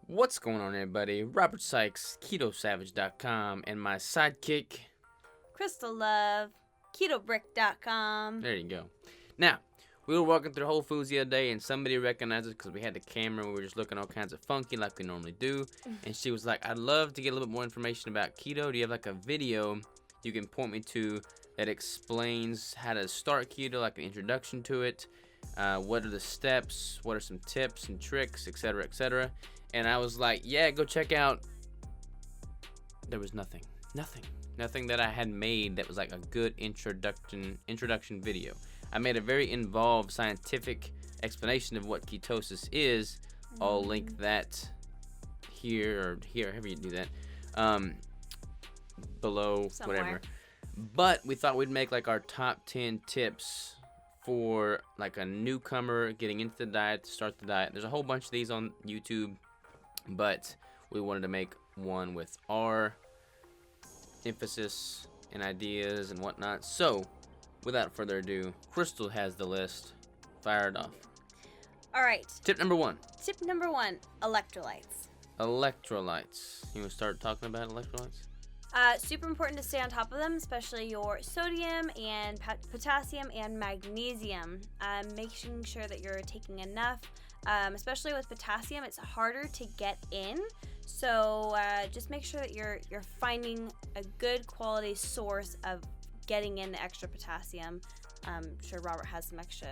What's going on, everybody? Robert Sykes, KetoSavage.com, and my sidekick, Crystal Love, KetoBrick.com. There you go. Now, we were walking through Whole Foods the other day, and somebody recognized us because we had the camera and we were just looking all kinds of funky like we normally do. And she was like, I'd love to get a little bit more information about keto. Do you have like a video you can point me to that explains how to start keto, like an introduction to it? What are the steps? What are some tips and tricks, etc., etc.? And I was like, yeah, go check out. There was nothing that I had made that was like a good introduction video. I made a very involved scientific explanation of what ketosis is. I'll link that here or here, however you do that, below, Somewhere. whatever. But we thought we'd make like our top 10 tips for like a newcomer getting into the diet, to start the diet. There's a whole bunch of these on YouTube, but we wanted to make one with our emphasis and ideas and whatnot. So, without further ado, Crystal has the list. Fire it off. All right. Tip number 1. Tip number 1, electrolytes. Electrolytes. You want to start talking about electrolytes? Super important to stay on top of them, especially your sodium and potassium and magnesium. Making sure that you're taking enough. Especially with potassium, it's harder to get in. So just make sure that you're finding a good quality source of getting in the extra potassium. I'm sure Robert has some extra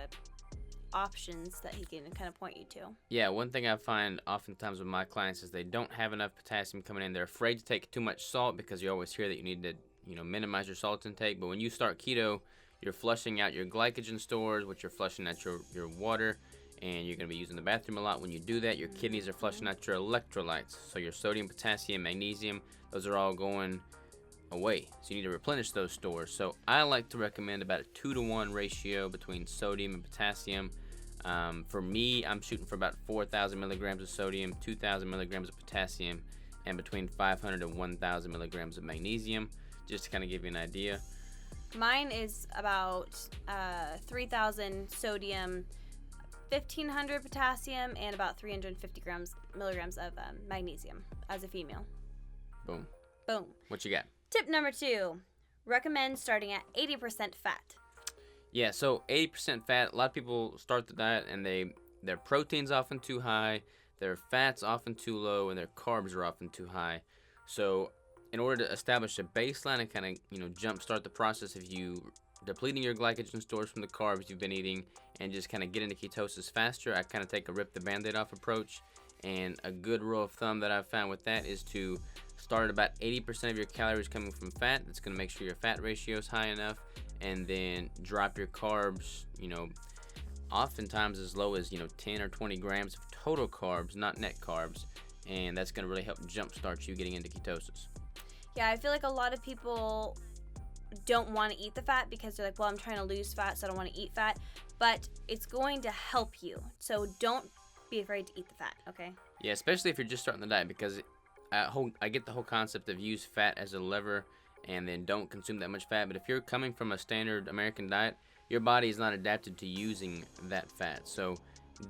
options that he can kind of point you to. Yeah, one thing I find oftentimes with my clients is they don't have enough potassium coming in. They're afraid to take too much salt because you always hear that you need to, minimize your salt intake. But when you start keto, you're flushing out your glycogen stores, which you're flushing out your water, and you're going to be using the bathroom a lot. When you do that, your kidneys are flushing out your electrolytes. So your sodium, potassium, magnesium, those are all going away. So you need to replenish those stores. So I like to recommend about a 2-to-1 ratio between sodium and potassium. For me, I'm shooting for about 4,000 milligrams of sodium, 2,000 milligrams of potassium, and between 500 and 1,000 milligrams of magnesium, just to kind of give you an idea. Mine is about 3,000 sodium, 1,500 potassium, and about 350 milligrams of magnesium as a female. Boom. Boom. What you got? Tip number 2, recommend starting at 80% fat. Yeah, so 80% fat. A lot of people start the diet and their protein's often too high, their fat's often too low, and their carbs are often too high. So in order to establish a baseline and kind of jumpstart the process of you depleting your glycogen stores from the carbs you've been eating and just kind of get into ketosis faster, I kind of take a rip the band-aid off approach. And a good rule of thumb that I've found with that is to start at about 80% of your calories coming from fat. That's going to make sure your fat ratio is high enough. And then drop your carbs, oftentimes as low as, 10 or 20 grams of total carbs, not net carbs. And that's going to really help jumpstart you getting into ketosis. Yeah, I feel like a lot of people don't want to eat the fat because they're like, well, I'm trying to lose fat, so I don't want to eat fat. But it's going to help you. So don't be afraid to eat the fat, okay? Yeah, especially if you're just starting the diet, because I get the whole concept of use fat as a lever and then don't consume that much fat. But if you're coming from a standard American diet, your body is not adapted to using that fat. So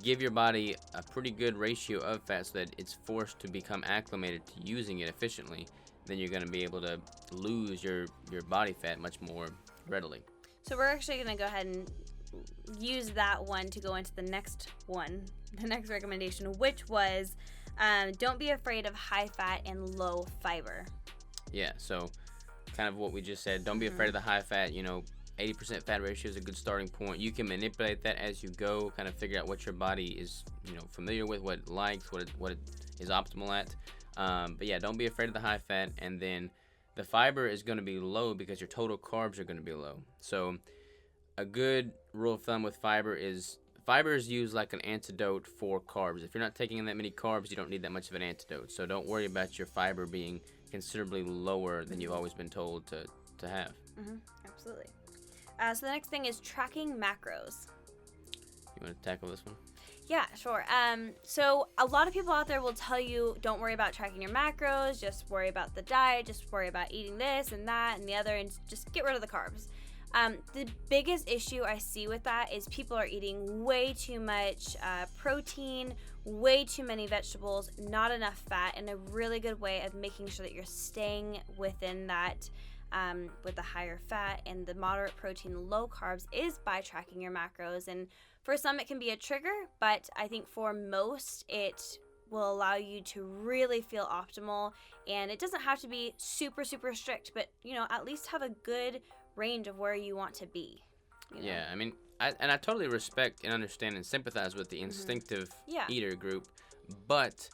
give your body a pretty good ratio of fat so that it's forced to become acclimated to using it efficiently. Then you're going to be able to lose your body fat much more readily. So we're actually going to go ahead and use that one to go into the next one, the next recommendation, which was don't be afraid of high fat and low fiber. Yeah, so kind of what we just said. Don't be afraid of the high fat. 80% fat ratio is a good starting point. You can manipulate that as you go, kind of figure out what your body is, familiar with, what it likes, what it is optimal at. But yeah, don't be afraid of the high fat. And then the fiber is going to be low because your total carbs are going to be low. So a good rule of thumb with fiber is used like an antidote for carbs. If you're not taking in that many carbs, you don't need that much of an antidote. So don't worry about your fiber being considerably lower than you've always been told to have. Absolutely. So the next thing is tracking macros. You want to tackle this one? Yeah, sure. So a lot of people out there will tell you, don't worry about tracking your macros, just worry about the diet, just worry about eating this and that and the other, and just get rid of the carbs. The biggest issue I see with that is people are eating way too much protein, way too many vegetables, not enough fat, and a really good way of making sure that you're staying within that with the higher fat and the moderate protein, low carbs is by tracking your macros. And for some it can be a trigger, but I think for most it will allow you to really feel optimal. And it doesn't have to be super, super strict, but at least have a good range of where you want to be. Yeah, I mean, I totally respect and understand and sympathize with the instinctive eater group, but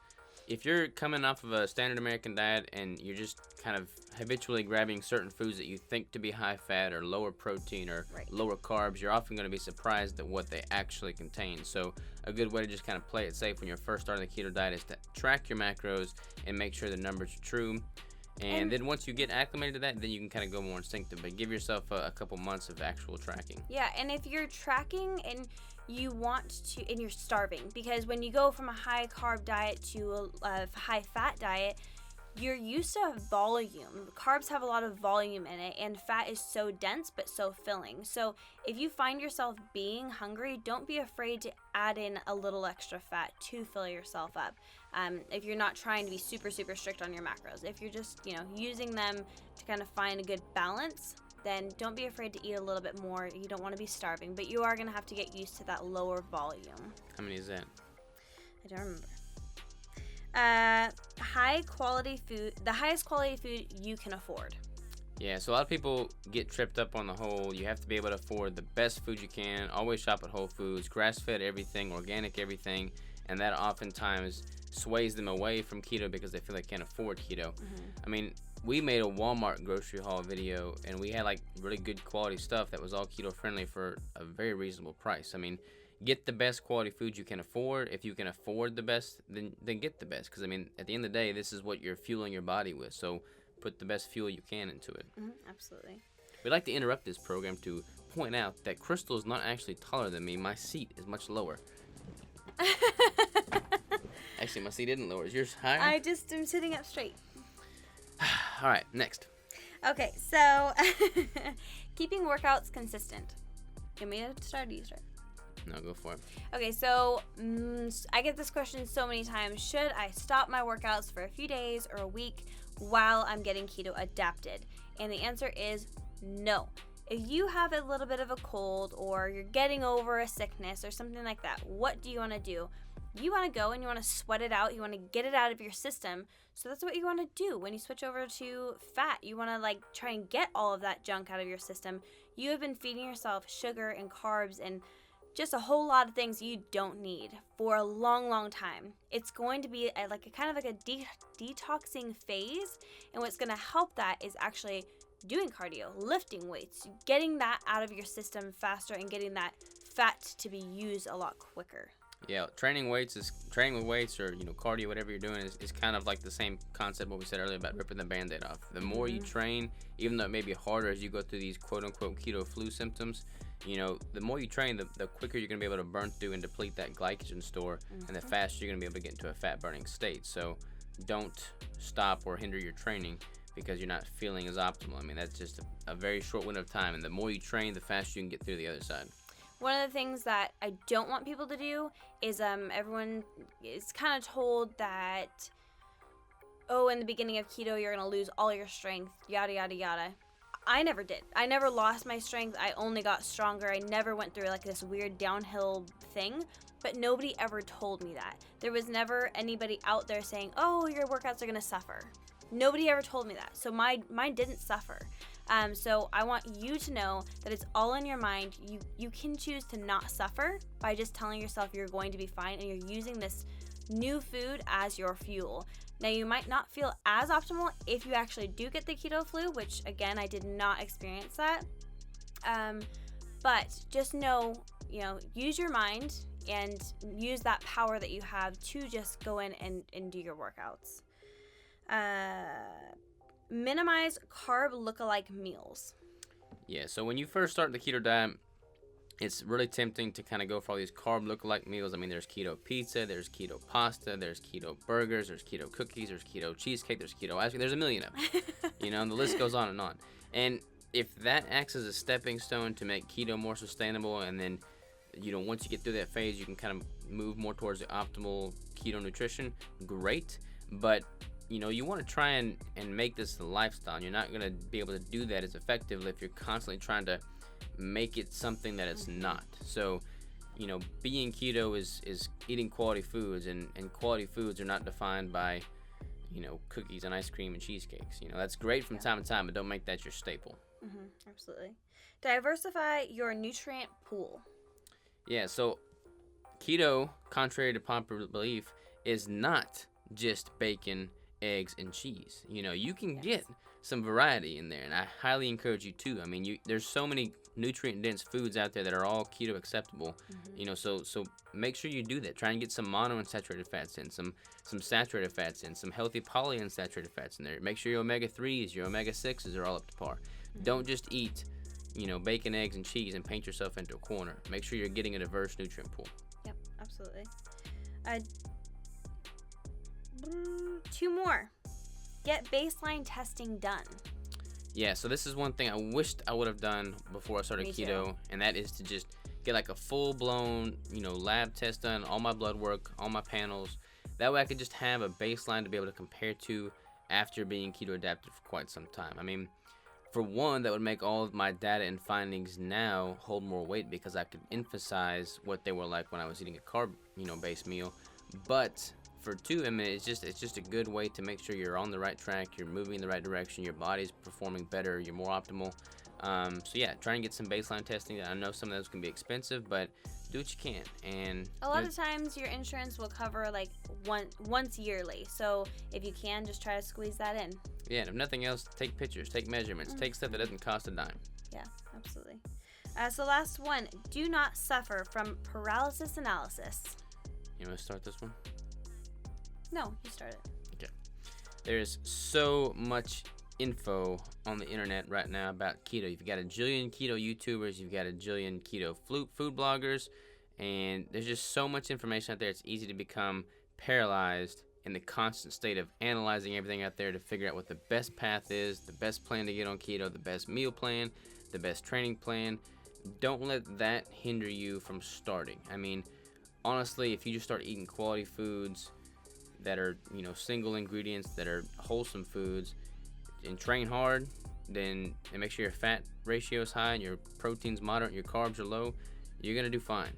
if you're coming off of a standard American diet and you're just kind of habitually grabbing certain foods that you think to be high fat or lower protein or lower carbs, you're often going to be surprised at what they actually contain. So a good way to just kind of play it safe when you're first starting the keto diet is to track your macros and make sure the numbers are true. And then once you get acclimated to that, then you can kind of go more instinctive. But give yourself a couple months of actual tracking. Yeah, and if you're tracking and you want to, and you're starving, because when you go from a high carb diet to a high fat diet, you're used to volume. Carbs have a lot of volume in it, and fat is so dense but so filling. So if you find yourself being hungry, don't be afraid to add in a little extra fat to fill yourself up. If you're not trying to be super, super strict on your macros, if you're just, using them to kind of find a good balance, then don't be afraid to eat a little bit more. You don't want to be starving, but you are going to have to get used to that lower volume. How many is that? I don't remember. High quality food, the highest quality food you can afford. Yeah, so a lot of people get tripped up on the whole, you have to be able to afford the best food you can, always shop at Whole Foods, grass-fed everything, organic everything, and that oftentimes sways them away from keto because they feel they can't afford keto. I mean, we made a Walmart grocery haul video, and we had really good quality stuff that was all keto friendly for a very reasonable price. I mean, get the best quality food you can afford. If you can afford the best, then get the best. Because, I mean, at the end of the day, this is what you're fueling your body with. So put the best fuel you can into it. Absolutely. We'd like to interrupt this program to point out that Crystal is not actually taller than me. My seat is much lower. Actually, my seat isn't lower. Is yours higher? I just am sitting up straight. All right, next. Okay, so keeping workouts consistent. You want me to start or do you start? No, go for it. Okay, so I get this question so many times. Should I stop my workouts for a few days or a week while I'm getting keto adapted? And the answer is no. If you have a little bit of a cold or you're getting over a sickness or something like that, what do you want to do? You want to go and you want to sweat it out. You want to get it out of your system. So that's what you want to do when you switch over to fat. You want to try and get all of that junk out of your system. You have been feeding yourself sugar and carbs and just a whole lot of things you don't need for a long, long time. It's going to be a detoxing phase, and what's going to help that is actually doing cardio, lifting weights, getting that out of your system faster and getting that fat to be used a lot quicker. Yeah, training with weights or cardio, whatever you're doing is kind of like the same concept what we said earlier about ripping the band-aid off. The more you train, even though it may be harder as you go through these quote-unquote keto flu symptoms, the more you train, the quicker you're going to be able to burn through and deplete that glycogen store, and the faster you're going to be able to get into a fat-burning state. So don't stop or hinder your training because you're not feeling as optimal. I mean, that's just a very short window of time, and the more you train, the faster you can get through the other side. One of the things that I don't want people to do is everyone is kind of told that, in the beginning of keto, you're going to lose all your strength, yada, yada, yada. I never did. I never lost my strength. I only got stronger. I never went through this weird downhill thing, but nobody ever told me that. There was never anybody out there saying, your workouts are going to suffer. Nobody ever told me that. So mine didn't suffer. So I want you to know that it's all in your mind. You can choose to not suffer by just telling yourself you're going to be fine, and you're using this new food as your fuel. Now, you might not feel as optimal if you actually do get the keto flu, which, again, I did not experience that. But just know, use your mind and use that power that you have to just go in and do your workouts. Minimize carb lookalike meals. Yeah, so when you first start the keto diet, it's really tempting to kind of go for all these carb lookalike meals. I mean, there's keto pizza, there's keto pasta, there's keto burgers, there's keto cookies, there's keto cheesecake, there's keto ice cream. There's a million of them. And the list goes on and on. And if that acts as a stepping stone to make keto more sustainable, and then once you get through that phase, you can kind of move more towards the optimal keto nutrition, great. But you want to try and make this a lifestyle. You're not going to be able to do that as effectively if you're constantly trying to make it something that it's not. So being keto is eating quality foods, and quality foods are not defined by cookies and ice cream and cheesecakes. That's great from time to time, but don't make that your staple. Absolutely. Diversify your nutrient pool. Yeah, so keto, contrary to popular belief, is not just bacon, eggs, and cheese. You can get some variety in there, and I highly encourage you to. I mean, there's so many nutrient-dense foods out there that are all keto acceptable. So make sure you do that. Try and get some monounsaturated fats in, some saturated fats in, some healthy polyunsaturated fats in there. Make sure your omega-3s, your omega-6s are all up to par. Don't just eat, bacon, eggs, and cheese and paint yourself into a corner. Make sure you're getting a diverse nutrient pool. Yep, absolutely. 2 more. Get baseline testing done. Yeah, so this is one thing I wished I would have done before I started keto, and that is to just get like a full-blown, lab test done, all my blood work, all my panels. That way I could just have a baseline to be able to compare to after being keto adapted for quite some time. I mean, for one, that would make all of my data and findings now hold more weight because I could emphasize what they were like when I was eating a carb, based meal. But for 2, I mean, it's just a good way to make sure you're on the right track, you're moving in the right direction, your body's performing better, you're more optimal. So yeah, try and get some baseline testing. I know some of those can be expensive, but do what you can. And a lot of times your insurance will cover like once yearly. So if you can, just try to squeeze that in. Yeah, and if nothing else, take pictures, take measurements, take stuff that doesn't cost a dime. Yeah, absolutely. So last one, do not suffer from paralysis analysis. You want to start this one? No, you start it. Okay. There's so much info on the internet right now about keto. You've got a jillion keto YouTubers, you've got a jillion keto food bloggers, and there's just so much information out there. It's easy to become paralyzed in the constant state of analyzing everything out there to figure out what the best path is, the best plan to get on keto, the best meal plan, the best training plan. Don't let that hinder you from starting. I mean, honestly, if you just start eating quality foods that are, single ingredients, that are wholesome foods, and train hard, then and make sure your fat ratio is high and your protein's moderate and your carbs are low, you're gonna do fine.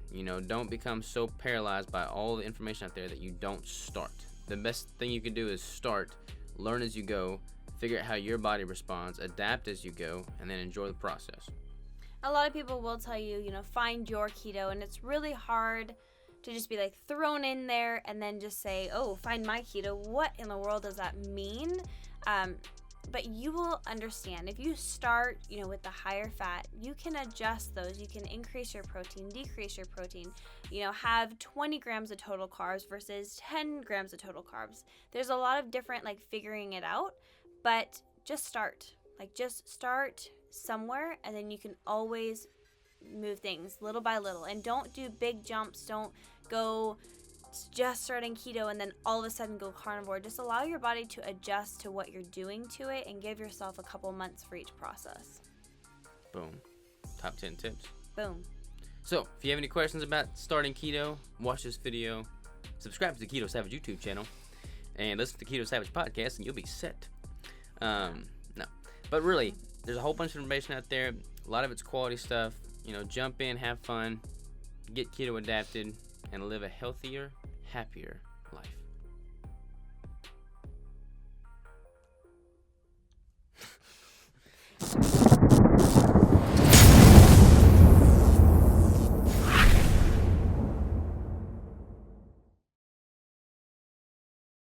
Don't become so paralyzed by all the information out there that you don't start. The best thing you can do is start, learn as you go, figure out how your body responds, adapt as you go, and then enjoy the process. A lot of people will tell you, find your keto, and it's really hard to just be like thrown in there and then just say, oh, find my keto. What in the world does that mean? But you will understand if you start, with the higher fat, you can adjust those. You can increase your protein, decrease your protein, have 20 grams of total carbs versus 10 grams of total carbs. There's a lot of different figuring it out, but just start. Just start somewhere, and then you can always move things little by little. And don't do big jumps. Don't go just starting keto and then all of a sudden go carnivore. Just allow your body to adjust to what you're doing to it and give yourself a couple months for each process. Boom. Top 10 tips. Boom. So, if you have any questions about starting keto, watch this video, subscribe to the Keto Savage YouTube channel, and listen to the Keto Savage podcast, and you'll be set. No. But really, there's a whole bunch of information out there. A lot of it's quality stuff. Jump in, have fun, get keto adapted, and live a healthier, happier